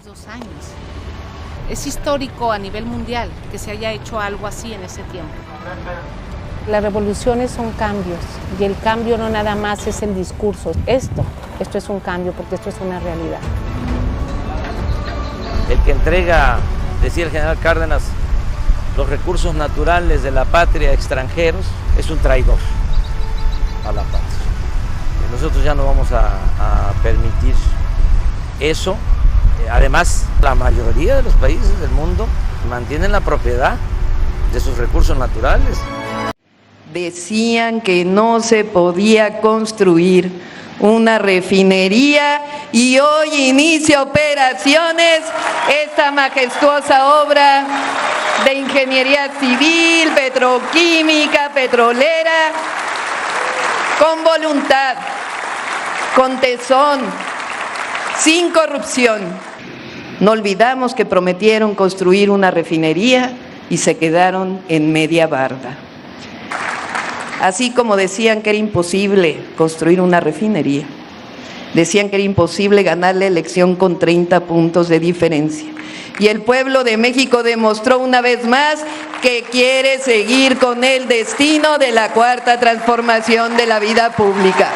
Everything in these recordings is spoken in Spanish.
2 años. Es histórico a nivel mundial que se haya hecho algo así en ese tiempo. Las revoluciones son cambios y el cambio no nada más es el discurso. Esto es un cambio porque esto es una realidad. El que entrega, decía el general Cárdenas, los recursos naturales de la patria a extranjeros es un traidor a la patria. Nosotros ya no vamos a permitir eso. Además, la mayoría de los países del mundo mantienen la propiedad de sus recursos naturales. Decían que no se podía construir una refinería y hoy inicia operaciones esta majestuosa obra de ingeniería civil, petroquímica, petrolera, con voluntad, con tesón, sin corrupción. No olvidamos que prometieron construir una refinería y se quedaron en media barda. Así como decían que era imposible construir una refinería, decían que era imposible ganar la elección con 30 puntos de diferencia. Y el pueblo de México demostró una vez más que quiere seguir con el destino de la cuarta transformación de la vida pública.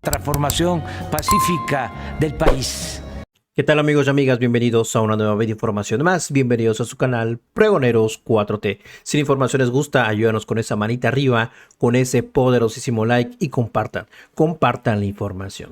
Transformación pacífica del país. ¿Qué tal, amigos y amigas? Bienvenidos a una nueva vez de información más. Bienvenidos a su canal Pregoneros 4T. Si la información les gusta, ayúdanos con esa manita arriba, con ese poderosísimo like y compartan la información.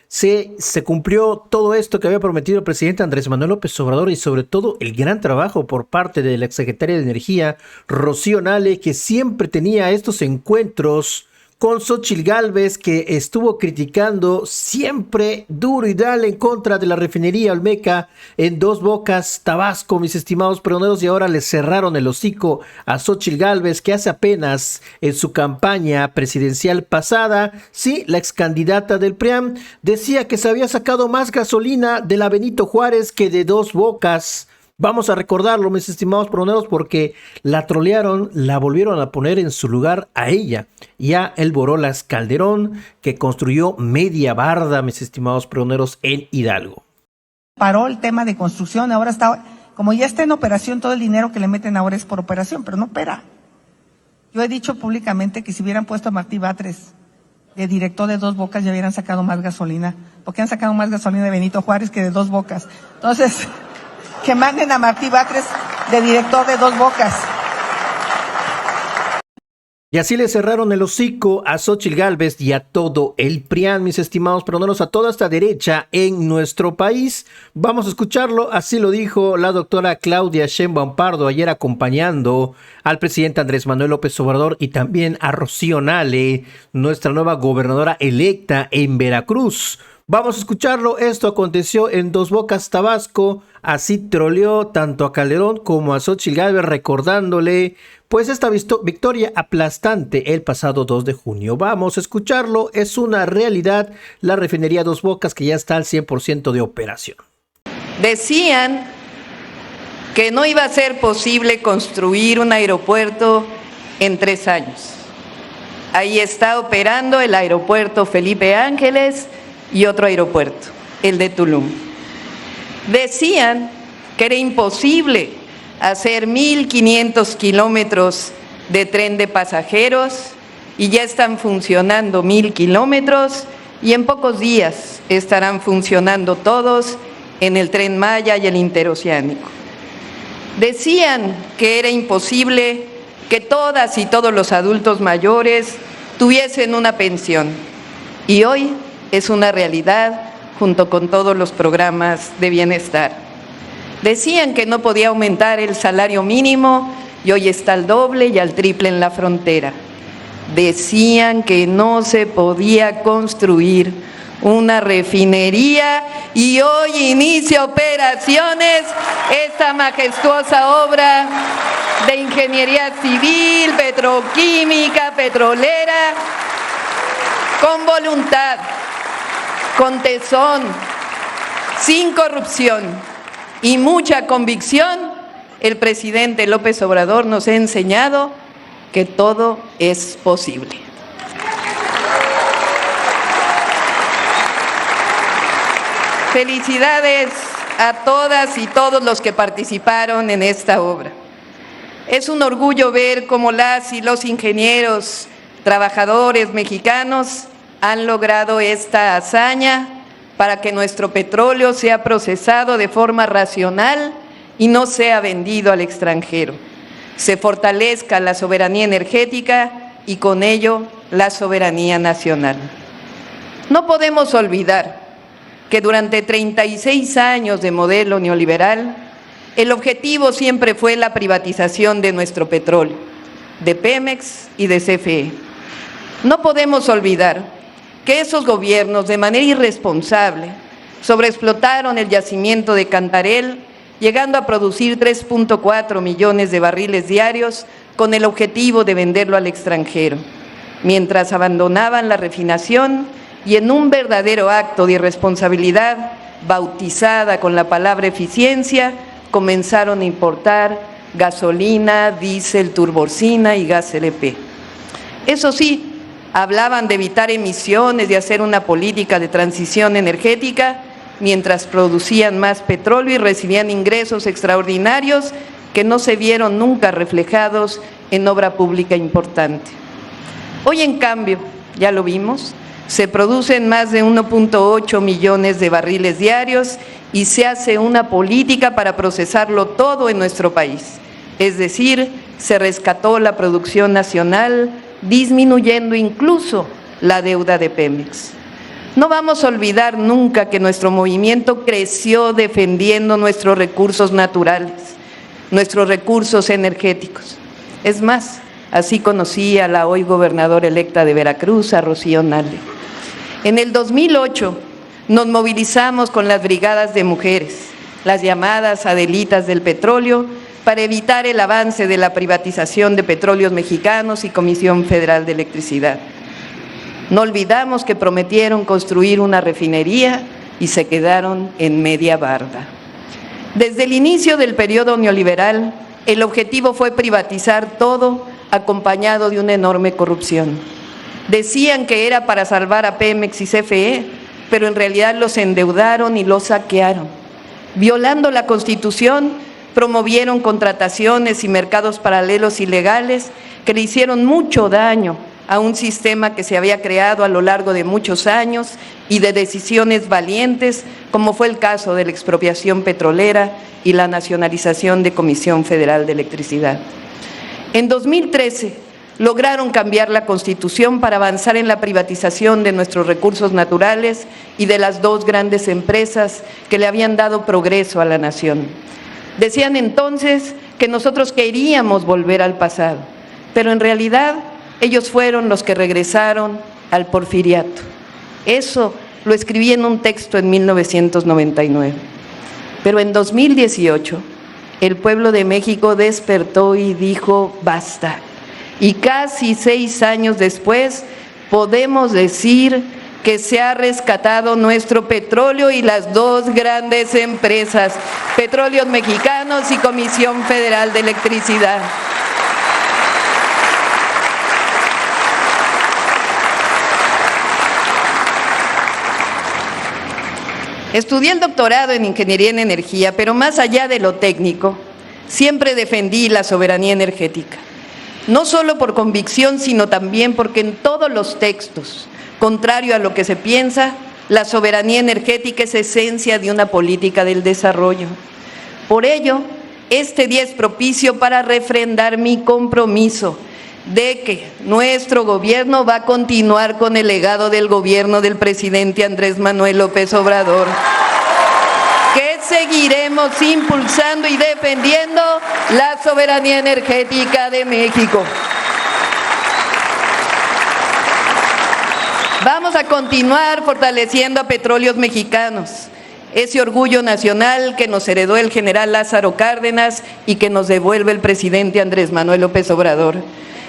Se cumplió todo esto que había prometido el presidente Andrés Manuel López Obrador y sobre todo el gran trabajo por parte de la exsecretaria de Energía, Rocío Nale, que siempre tenía estos encuentros con Xóchitl Gálvez, que estuvo criticando siempre duro y dale en contra de la refinería Olmeca en Dos Bocas, Tabasco, mis estimados pregoneros, y ahora le cerraron el hocico a Xóchitl Gálvez, que hace apenas en su campaña presidencial pasada, sí, la ex candidata del PRIAM, decía que se había sacado más gasolina de la Benito Juárez que de Dos Bocas. Vamos a recordarlo, mis estimados pregoneros, porque la trolearon, la volvieron a poner en su lugar a ella y a El Borolas Calderón, que construyó media barda, mis estimados pregoneros, en Hidalgo. Paró el tema de construcción, ahora está, como ya está en operación, todo el dinero que le meten ahora es por operación, pero no opera. Yo he dicho públicamente que si hubieran puesto a Martí Batres de director de Dos Bocas, ya hubieran sacado más gasolina, porque han sacado más gasolina de Benito Juárez que de Dos Bocas. Entonces, que manden a Martí Batres de director de Dos Bocas. Y así le cerraron el hocico a Xóchitl Gálvez y a todo el PRIAN, mis estimados pregoneros, a toda esta derecha en nuestro país. Vamos a escucharlo, así lo dijo la doctora Claudia Sheinbaum Pardo ayer acompañando al presidente Andrés Manuel López Obrador y también a Rocío Nale, nuestra nueva gobernadora electa en Veracruz. Vamos a escucharlo. Esto aconteció en Dos Bocas, Tabasco. Así troleó tanto a Calderón como a Xóchitl Gálvez, recordándole pues esta victoria aplastante el pasado 2 de junio. Vamos a escucharlo. Es una realidad la refinería Dos Bocas, que ya está al 100% de operación. Decían que no iba a ser posible construir un aeropuerto en 3 años. Ahí está operando el aeropuerto Felipe Ángeles y otro aeropuerto, el de Tulum. Decían que era imposible hacer 1,500 kilómetros de tren de pasajeros y ya están funcionando 1,000 kilómetros y en pocos días estarán funcionando todos en el Tren Maya y el interoceánico. Decían que era imposible que todas y todos los adultos mayores tuviesen una pensión y hoy es una realidad junto con todos los programas de bienestar. Decían que no podía aumentar el salario mínimo y hoy está al doble y al triple en la frontera. Decían que no se podía construir una refinería y hoy inicia operaciones esta majestuosa obra de ingeniería civil, petroquímica, petrolera, con voluntad, con tesón, sin corrupción y mucha convicción. El presidente López Obrador nos ha enseñado que todo es posible. Felicidades a todas y todos los que participaron en esta obra. Es un orgullo ver cómo las y los ingenieros, trabajadores mexicanos han logrado esta hazaña para que nuestro petróleo sea procesado de forma racional y no sea vendido al extranjero. Se fortalezca la soberanía energética y con ello la soberanía nacional. No podemos olvidar que durante 36 años de modelo neoliberal, el objetivo siempre fue la privatización de nuestro petróleo, de Pemex y de CFE. No podemos olvidar que esos gobiernos, de manera irresponsable, sobreexplotaron el yacimiento de Cantarell, llegando a producir 3.4 millones de barriles diarios con el objetivo de venderlo al extranjero, mientras abandonaban la refinación y en un verdadero acto de irresponsabilidad, bautizada con la palabra eficiencia, comenzaron a importar gasolina, diésel, turbocina y gas LP. Eso sí, hablaban de evitar emisiones, de hacer una política de transición energética, mientras producían más petróleo y recibían ingresos extraordinarios que no se vieron nunca reflejados en obra pública importante. Hoy, en cambio, ya lo vimos, se producen más de 1.8 millones de barriles diarios y se hace una política para procesarlo todo en nuestro país. Es decir, se rescató la producción nacional, disminuyendo incluso la deuda de Pemex. No vamos a olvidar nunca que nuestro movimiento creció defendiendo nuestros recursos naturales, nuestros recursos energéticos. Es más, así conocí a la hoy gobernadora electa de Veracruz, a Rocío Nale. En el 2008 nos movilizamos con las brigadas de mujeres, las llamadas Adelitas del Petróleo, para evitar el avance de la privatización de Petróleos Mexicanos y Comisión Federal de Electricidad. No olvidamos que prometieron construir una refinería y se quedaron en media barda. Desde el inicio del periodo neoliberal, el objetivo fue privatizar todo, acompañado de una enorme corrupción. Decían que era para salvar a Pemex y CFE, pero en realidad los endeudaron y los saquearon. Violando la Constitución, promovieron contrataciones y mercados paralelos ilegales que le hicieron mucho daño a un sistema que se había creado a lo largo de muchos años y de decisiones valientes, como fue el caso de la expropiación petrolera y la nacionalización de Comisión Federal de Electricidad. En 2013 lograron cambiar la Constitución para avanzar en la privatización de nuestros recursos naturales y de las dos grandes empresas que le habían dado progreso a la nación. Decían entonces que nosotros queríamos volver al pasado, pero en realidad ellos fueron los que regresaron al porfiriato. Eso lo escribí en un texto en 1999. Pero en 2018 el pueblo de México despertó y dijo basta. Y casi 6 años después podemos decir que se ha rescatado nuestro petróleo y las dos grandes empresas, Petróleos Mexicanos y Comisión Federal de Electricidad. Estudié el doctorado en Ingeniería en Energía, pero más allá de lo técnico, siempre defendí la soberanía energética. No solo por convicción, sino también porque en todos los textos, contrario a lo que se piensa, la soberanía energética es esencia de una política del desarrollo. Por ello, este día es propicio para refrendar mi compromiso de que nuestro gobierno va a continuar con el legado del gobierno del presidente Andrés Manuel López Obrador, que seguiremos impulsando y defendiendo la soberanía energética de México. Vamos a continuar fortaleciendo a Petróleos Mexicanos, ese orgullo nacional que nos heredó el general Lázaro Cárdenas y que nos devuelve el presidente Andrés Manuel López Obrador.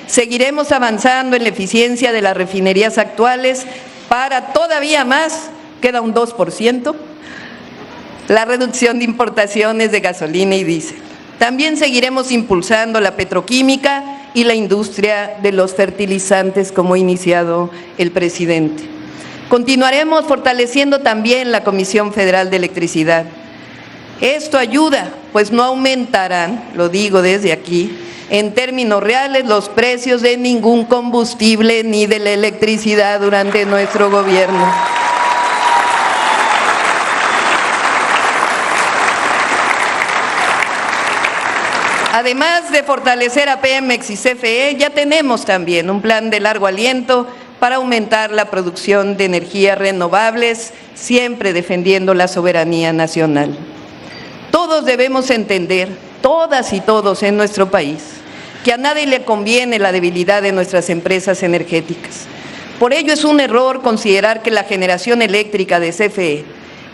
Seguiremos avanzando en la eficiencia de las refinerías actuales para todavía más, queda un 2%, la reducción de importaciones de gasolina y diésel. También seguiremos impulsando la petroquímica y la industria de los fertilizantes, como ha iniciado el presidente. Continuaremos fortaleciendo también la Comisión Federal de Electricidad. Esto ayuda, pues no aumentarán, lo digo desde aquí, en términos reales los precios de ningún combustible ni de la electricidad durante nuestro gobierno. Además de fortalecer a Pemex y CFE, ya tenemos también un plan de largo aliento para aumentar la producción de energías renovables, siempre defendiendo la soberanía nacional. Todos debemos entender, todas y todos en nuestro país, que a nadie le conviene la debilidad de nuestras empresas energéticas. Por ello es un error considerar que la generación eléctrica de CFE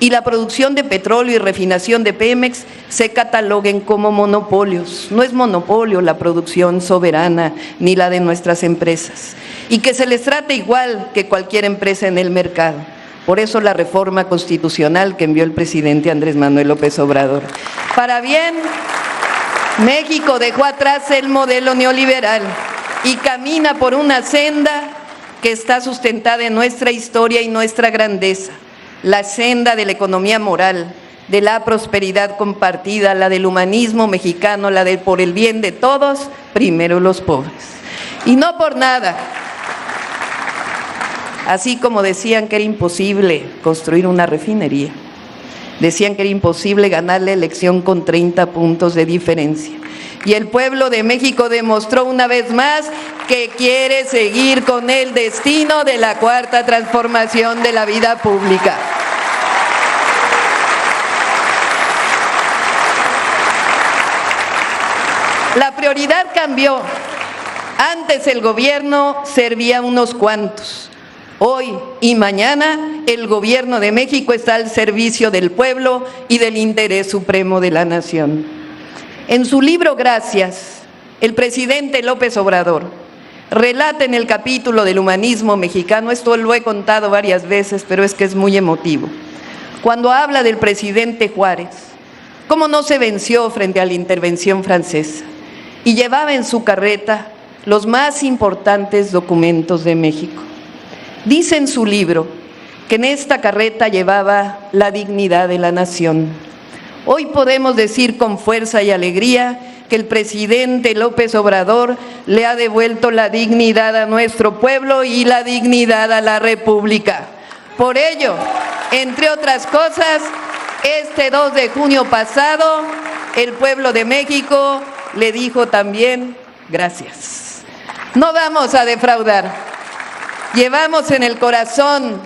y la producción de petróleo y refinación de Pemex se cataloguen como monopolios. No es monopolio la producción soberana ni la de nuestras empresas. Y que se les trate igual que cualquier empresa en el mercado. Por eso la reforma constitucional que envió el presidente Andrés Manuel López Obrador. Para bien, México dejó atrás el modelo neoliberal y camina por una senda que está sustentada en nuestra historia y nuestra grandeza. La senda de la economía moral, de la prosperidad compartida, la del humanismo mexicano, la del por el bien de todos, primero los pobres. Y no por nada, así como decían que era imposible construir una refinería, decían que era imposible ganar la elección con 30 puntos de diferencia. Y el pueblo de México demostró una vez más que quiere seguir con el destino de la cuarta transformación de la vida pública. La prioridad cambió. Antes el gobierno servía a unos cuantos. Hoy y mañana el gobierno de México está al servicio del pueblo y del interés supremo de la nación. En su libro Gracias, el presidente López Obrador relata en el capítulo del humanismo mexicano, esto lo he contado varias veces, pero es que es muy emotivo, cuando habla del presidente Juárez, cómo no se venció frente a la intervención francesa y llevaba en su carreta los más importantes documentos de México. Dice en su libro que en esta carreta llevaba la dignidad de la nación. Hoy podemos decir con fuerza y alegría que el presidente López Obrador le ha devuelto la dignidad a nuestro pueblo y la dignidad a la República. Por ello, entre otras cosas, este 2 de junio pasado, el pueblo de México le dijo también gracias. No vamos a defraudar. Llevamos en el corazón,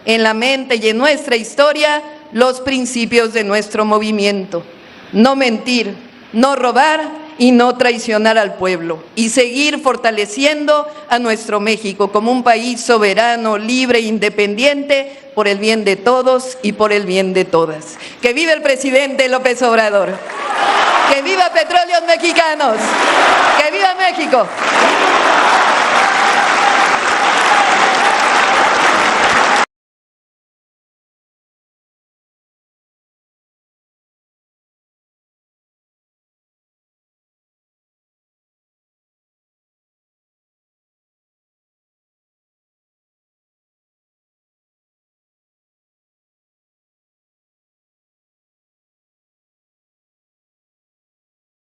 en la mente y en nuestra historia los principios de nuestro movimiento. No mentir, no robar y no traicionar al pueblo. Y seguir fortaleciendo a nuestro México como un país soberano, libre e independiente por el bien de todos y por el bien de todas. ¡Que viva el presidente López Obrador! ¡Que viva Petróleos Mexicanos! ¡Que viva México!